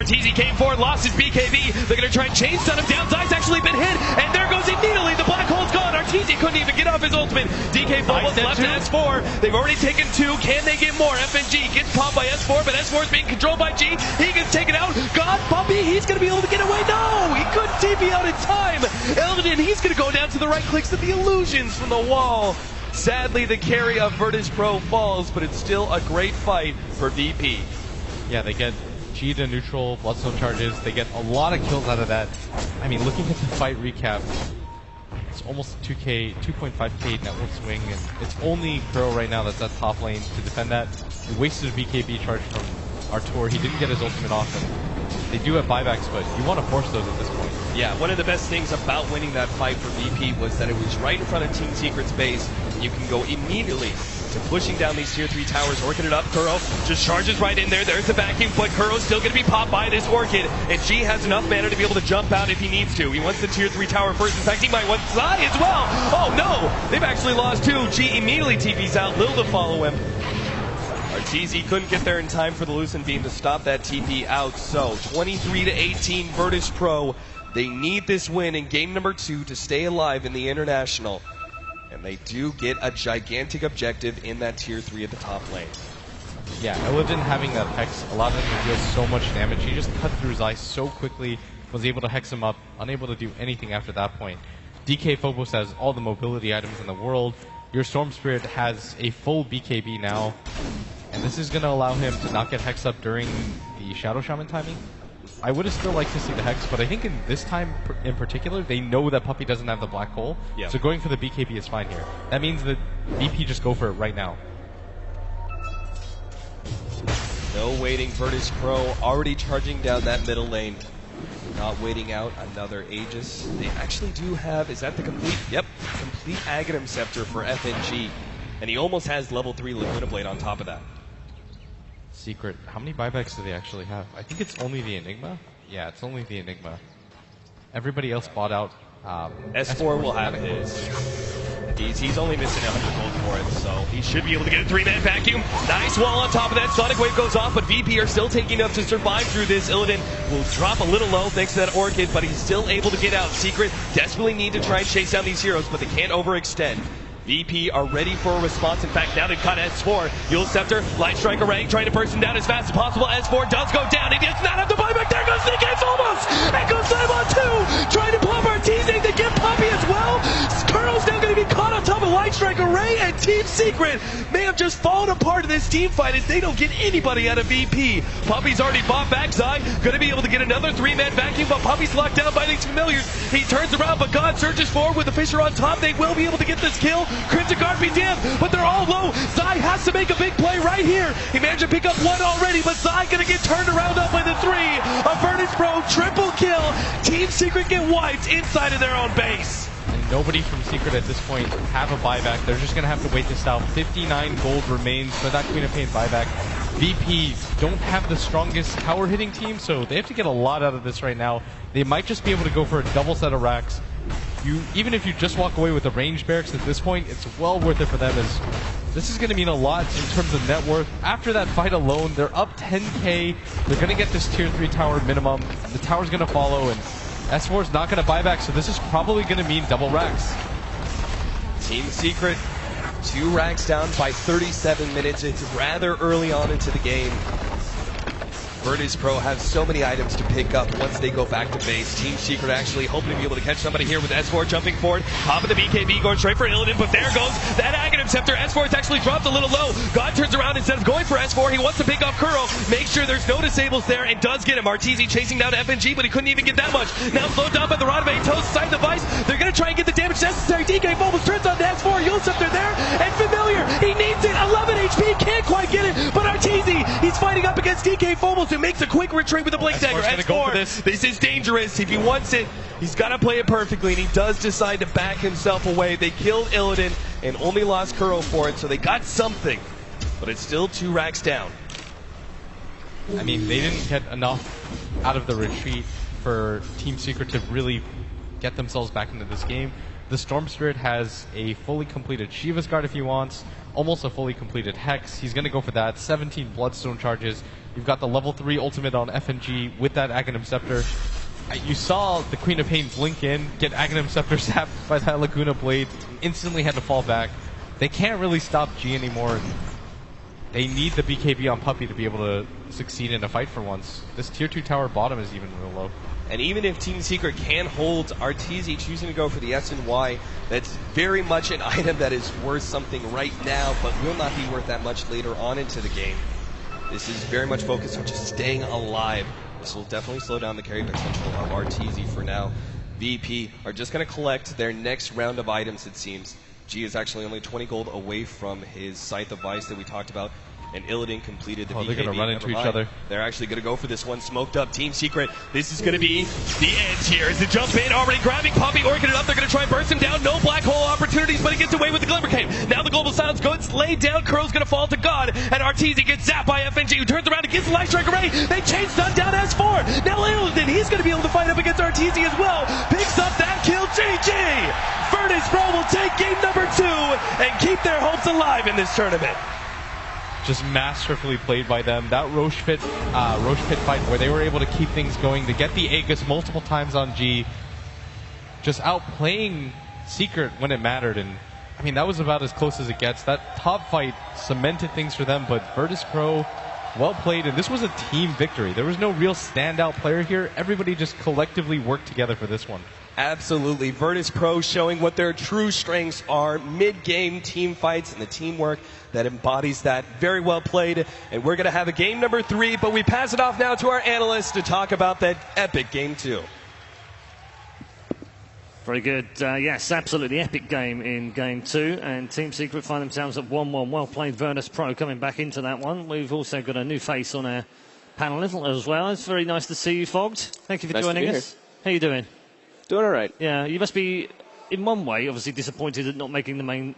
Arteezy came forward, lost his BKB. They're going to try and chain stun him down. Zai's actually been hit, and there goes immediately. The black hole's gone. Arteezy couldn't even get off his ultimate. DK Phobos left to S4. They've already taken 2. Can they get more? FNG gets popped by S4, but S4 is being controlled by G. He gets taken out. God, Puppy, he's going to be able to get away. No, he couldn't TP out in time. Eldon, he's going to go down to the right clicks of the illusions from the wall. Sadly, the carry of Virtus Pro falls, but it's still a great fight for VP. Yeah, they get G to neutral, Bloodstone charges. They get a lot of kills out of that. I mean, looking at the fight recap, it's almost a 2.5k network swing, and it's only Kuro right now that's at top lane to defend that. He wasted a BKB charge from Artur. He didn't get his ultimate off, and they do have buybacks, but you want to force those at this point. Yeah, one of the best things about winning that fight for VP was that it was right in front of Team Secret's base. You can go immediately to pushing down these tier 3 towers, working it up. Kuro just charges right in there. There's the vacuum, but Kuro's still going to be popped by this Orchid, and G has enough mana to be able to jump out if he needs to. He wants the tier 3 tower first. In fact, he might want Zai as well. Oh no, they've actually lost 2. G immediately TP's out. Lil to follow him. Arteezy couldn't get there in time for the Lucent Beam to stop that TP out. So 23-18 Virtus Pro. They need this win in game number 2 to stay alive in the International. And they do get a gigantic objective in that tier 3 at the top lane. Yeah, Illidan having that Hex allowed him to deal so much damage. He just cut through Zai so quickly, was able to Hex him up, unable to do anything after that point. DK Phobos has all the mobility items in the world. Your Storm Spirit has a full BKB now, and this is going to allow him to not get Hexed up during the Shadow Shaman timing. I would have still liked to see the Hex, but I think in this time in particular, they know that Puppy doesn't have the black hole, so going for the BKB is fine here. That means that VP just go for it right now. No waiting, Virtus Pro already charging down that middle lane. Not waiting out another Aegis. They actually do have, is that the complete? Yep, complete Aghanim Scepter for FNG. And he almost has level 3 Laguna Blade on top of that. Secret, how many buybacks do they actually have? I think it's only the Enigma? Yeah, it's only the Enigma. Everybody else bought out. S4 will have his. He's only missing 100 gold for it, so he should be able to get a 3-man vacuum. Nice wall on top of that. Sonic Wave goes off, but VP are still taking enough to survive through this. Illidan will drop a little low thanks to that Orchid, but he's still able to get out. Secret desperately need to try and chase down these heroes, but they can't overextend. VP are ready for a response. In fact, now they've caught S4. Yule Scepter, Light Strike Array, trying to burst him down as fast as possible. S4 does go down. He does not have the buyback. There goes DK Phobos. And goes 5-on-2. Trying to pop Arteezy to get Puppy as well. Kuro's now going to be caught on top of Light Strike Array, and Team Secret may have just fallen apart in this team fight as they don't get anybody out of VP. Puppy's already bought back. Zai going to be able to get another 3-man vacuum, but Puppy's locked down by these familiars. He turns around, but God surges forward with the Fissure on top. They will be able to get this kill. Cryptic Guard be damned, but they're all low. Zai has to make a big play right here. He managed to pick up 1 already, but Zai gonna get turned around up by the 3. A Virtus Pro triple kill. Team Secret get wiped inside of their own base. And nobody from Secret at this point have a buyback. They're just gonna have to wait this out. 59 gold remains for that Queen of Pain buyback. VP don't have the strongest tower hitting team, so they have to get a lot out of this right now. They might just be able to go for a double set of racks. Even if you just walk away with the range barracks at this point, it's well worth it for them, as this is going to mean a lot in terms of net worth. After that fight alone, they're up 10k. They're going to get this tier 3 tower minimum. The tower's going to follow, and S4's not going to buy back, so this is probably going to mean double racks. Team Secret, 2 racks down by 37 minutes. It's rather early on into the game. Virtus Pro has so many items to pick up once they go back to base. Team Secret actually hoping to be able to catch somebody here with S4 jumping forward. Top of the BKB going straight for Illidan, but there goes that Aghanim Scepter. S4 is actually dropped a little low. God turns around instead of going for S4. He wants to pick up Kuro. Make sure there's no disables there and does get him. Arteezy chasing down FNG, but he couldn't even get that much. Now slowed down by the Rod of Eight Toes side device. They're going to try and get the damage necessary. DK Phobos turns on to S4. Yule Scepter there, and Familiar. He needs it. 11 HP. Can't quite get it, but Arteezy, he's fighting up against DK Phobos, who makes a quick retreat with a Blink Dagger. S4's go for this. This is dangerous. If he wants it, he's got to play it perfectly, and he does decide to back himself away. They killed Illidan and only lost Kuro for it, so they got something, but it's still 2 racks down. I mean, they didn't get enough out of the retreat for Team Secret to really get themselves back into this game. The Storm Spirit has a fully completed Shiva's Guard if he wants, almost a fully completed Hex. He's going to go for that. 17 Bloodstone charges. You've got the level 3 ultimate on FNG with that Aghanim Scepter. You saw the Queen of Pain blink in, get Aghanim Scepter zapped by that Laguna Blade, instantly had to fall back. They can't really stop G anymore. And they need the BKB on Puppey to be able to succeed in a fight for once. This tier 2 tower bottom is even real low. And even if Team Secret can hold Arteezy choosing to go for the S and Y, that's very much an item that is worth something right now, but will not be worth that much later on into the game. This is very much focused on just staying alive. This will definitely slow down the carry potential of Arteezy for now. VP are just going to collect their next round of items, it seems. G is actually only 20 gold away from his Scythe of Vice that we talked about. And Illidan completed the BKB. They're going to run into each other. They're actually going to go for this one. Smoked up Team Secret. This is going to be the end here. As the jump in, already grabbing Puppey, orchid it up. They're going to try and burst him down. No black hole opportunities, but he gets away with the Glimmer Cape. Now the global silence goods laid down. Curl's going to fall to God. And Arteezy gets zapped by FNG, who turns around and gets the Light Strike array. They chain stun down S4. Now Illidan, he's going to be able to fight up against Arteezy as well. Picks up that kill. GG! Virtus Pro will take game number 2 and keep their hopes alive in this tournament. Just masterfully played by them. That Roche Pit fight where they were able to keep things going, to get the Aegis multiple times on G, just outplaying Secret when it mattered. And I mean, that was about as close as it gets. That top fight cemented things for them, but Virtus Pro, well played, and this was a team victory. There was no real standout player here. Everybody just collectively worked together for this one. Absolutely. Virtus Pro showing what their true strengths are. Mid-game team fights and the teamwork that embodies that. Very well played. And we're going to have a game number 3, but we pass it off now to our analysts to talk about that epic game 2. Very good. Yes, absolutely epic game in game 2. And Team Secret find themselves at 1-1. Well played, Virtus Pro, coming back into that one. We've also got a new face on our panel as well. It's very nice to see you, Fogged. Thank you for joining us. How you doing? Doing all right. Yeah, you must be, in one way, obviously disappointed at not making the main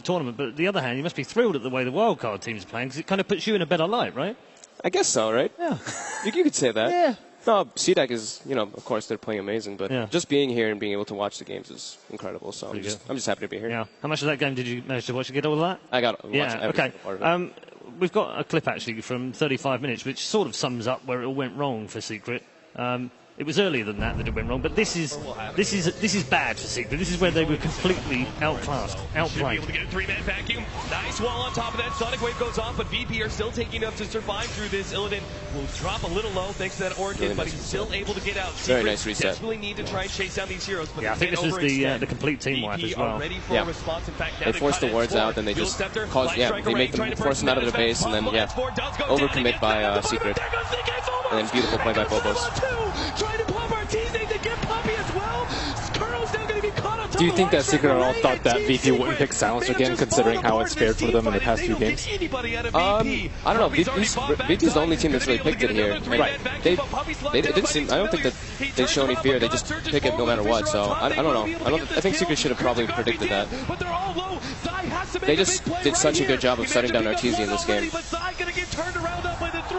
tournament, but on the other hand, you must be thrilled at the way the wildcard team's playing, because it kind of puts you in a better light, right? I guess so, right? Yeah. You could say that. Yeah. No, CDAC is, of course they're playing amazing, but just being here and being able to watch the games is incredible, so I'm just happy to be here. Yeah. How much of that game did you manage to watch? You get all of that? I got to watch every single part of it. We've got a clip, actually, from 35 minutes, which sort of sums up where it all went wrong for Secret. It was earlier than that it went wrong, but this is bad for Secret. This is where they were completely outclassed, outplayed. Should be able to get a 3-man vacuum. Nice wall on top of that. Sonic Wave goes off, but VP are still taking enough to survive through this. Illidan will drop a little low thanks to that Orchid, really but nice he's still able to get out. Very nice reset. Desperately need to try and chase down these heroes, but I think this was the complete team wipe as well. Yeah. Response. In fact, they force the wards out, then they just cause, they make them force them out of their base, and then overcommit by Secret, and then beautiful play by Phobos. Do you think that Secret at all thought that VP wouldn't pick Silence again, considering how it's fared for them in the past few games? I don't know. VP's the only team that's really picked it here. Right. They didn't seem. I don't think that they show any fear. They just pick it no matter what. So I don't know. I think Secret should have probably predicted that. They just did such a good job of shutting down Arteezy in this game.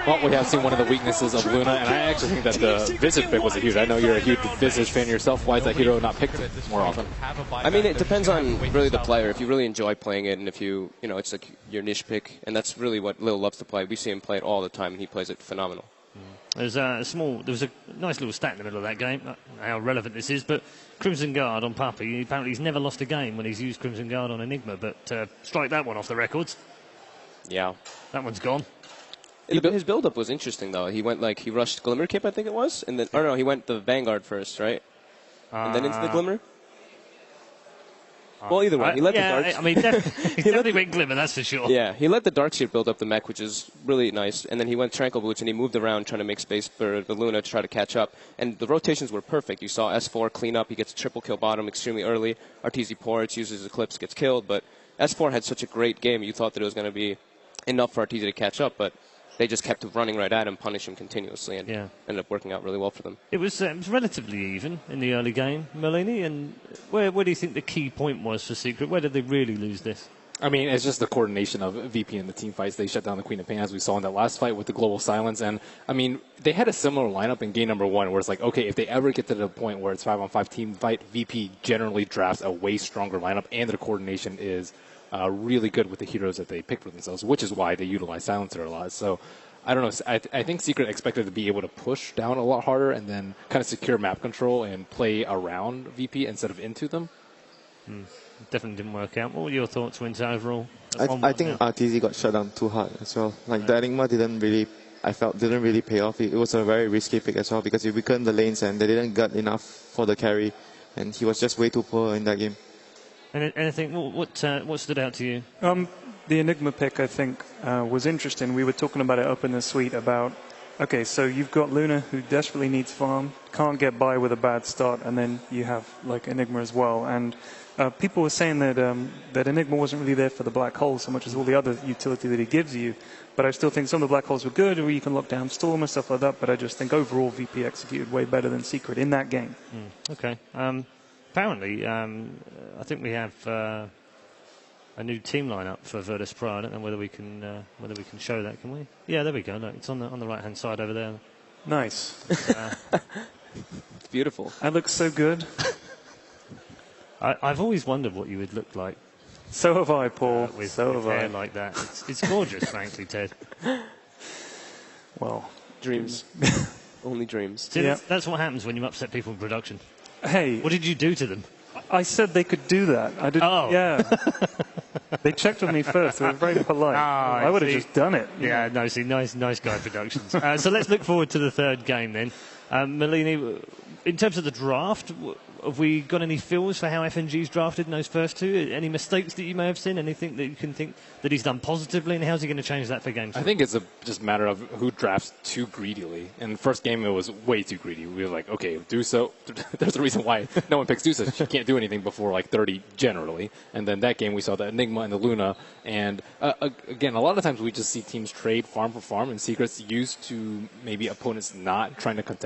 Well, we have seen one of the weaknesses of Luna, and I actually think that the Visage pick was a huge. I know you're a huge Visage fan yourself. Why is that hero not picked more often? I mean, it depends on really the player. If you really enjoy playing it, and if it's like your niche pick, and that's really what Lil loves to play. We see him play it all the time, and he plays it phenomenal. There was a nice little stat in the middle of that game. How relevant this is, but Crimson Guard on Puppey. Apparently, he's never lost a game when he's used Crimson Guard on Enigma. But strike that one off the records. Yeah, that one's gone. His build-up was interesting, though. He rushed Glimmer Cape, I think it was, and then, he went the Vanguard first, right? And then into the Glimmer? Well, either way, he let the Dark... I mean, he definitely went Glimmer, that's for sure. Yeah, he let the Darkseer build up the mech, which is really nice, and then he went Tranquil Boots, and he moved around trying to make space for the Luna to try to catch up, and the rotations were perfect. You saw S4 clean up, he gets a triple kill bottom extremely early, Arteezy ports, uses Eclipse, gets killed, but S4 had such a great game, you thought that it was going to be enough for Arteezy to catch up, but they just kept running right at him, punish him continuously, and ended up working out really well for them. It was relatively even in the early game, Merlini, and where do you think the key point was for Secret? Where did they really lose this? I mean, it's just the coordination of VP and the team fights. They shut down the Queen of Pain, as we saw in that last fight with the Global Silence. And, I mean, they had a similar lineup in game number 1 where it's like, okay, if they ever get to the point where it's 5-on-5 team fight, VP generally drafts a way stronger lineup, and their coordination is really good with the heroes that they pick for themselves, which is why they utilize Silencer a lot. So, I don't know. I think Secret expected to be able to push down a lot harder and then kind of secure map control and play around VP instead of into them. Definitely didn't work out. What were your thoughts, Wins, overall? I think RTZ got shut down too hard as well. Like the Enigma didn't really pay off. It was a very risky pick as well because he weakened the lanes and they didn't get enough for the carry, and he was just way too poor in that game. Anything? What stood out to you? The Enigma pick, I think, was interesting. We were talking about it up in the suite about, okay, so you've got Luna who desperately needs farm, can't get by with a bad start, and then you have like Enigma as well. And people were saying that that Enigma wasn't really there for the black hole so much as all the other utility that he gives you. But I still think some of the black holes were good, or you can lock down Storm and stuff like that. But I just think overall VP executed way better than Secret in that game. Okay. Apparently, I think we have a new team lineup for Virtus Pro. I don't know whether we can show that. Can we? Yeah, there we go. Look, it's on the right hand side over there. Nice. It's beautiful. That looks so good. I've always wondered what you would look like. So have I, Paul. With hair hair like that. It's gorgeous, frankly, Ted. Well, Dreams. Only dreams. See, Yeah. that's what happens when you upset people in production. hey, What did you do to them? I said they could do that. I didn't. Oh. Yeah. They checked with me first. They were very polite. I would have just done it. Yeah, no, see, nice guy productions. So let's look forward to the third game then. Malini, in terms of the draft, have we got any feels for how FNG's drafted in those first two? Any mistakes that you may have seen? Anything that you can think that he's done positively, and how's he going to change that for game two? I think it's just a matter of who drafts too greedily. In the first game, it was way too greedy. We were like, okay, Duso, there's a reason why no one picks Duso. She can't do anything before like 30 generally. And then that game, we saw the Enigma and the Luna. And again, a lot of times we just see teams trade farm for farm, and Secret's used to maybe opponents not trying to contest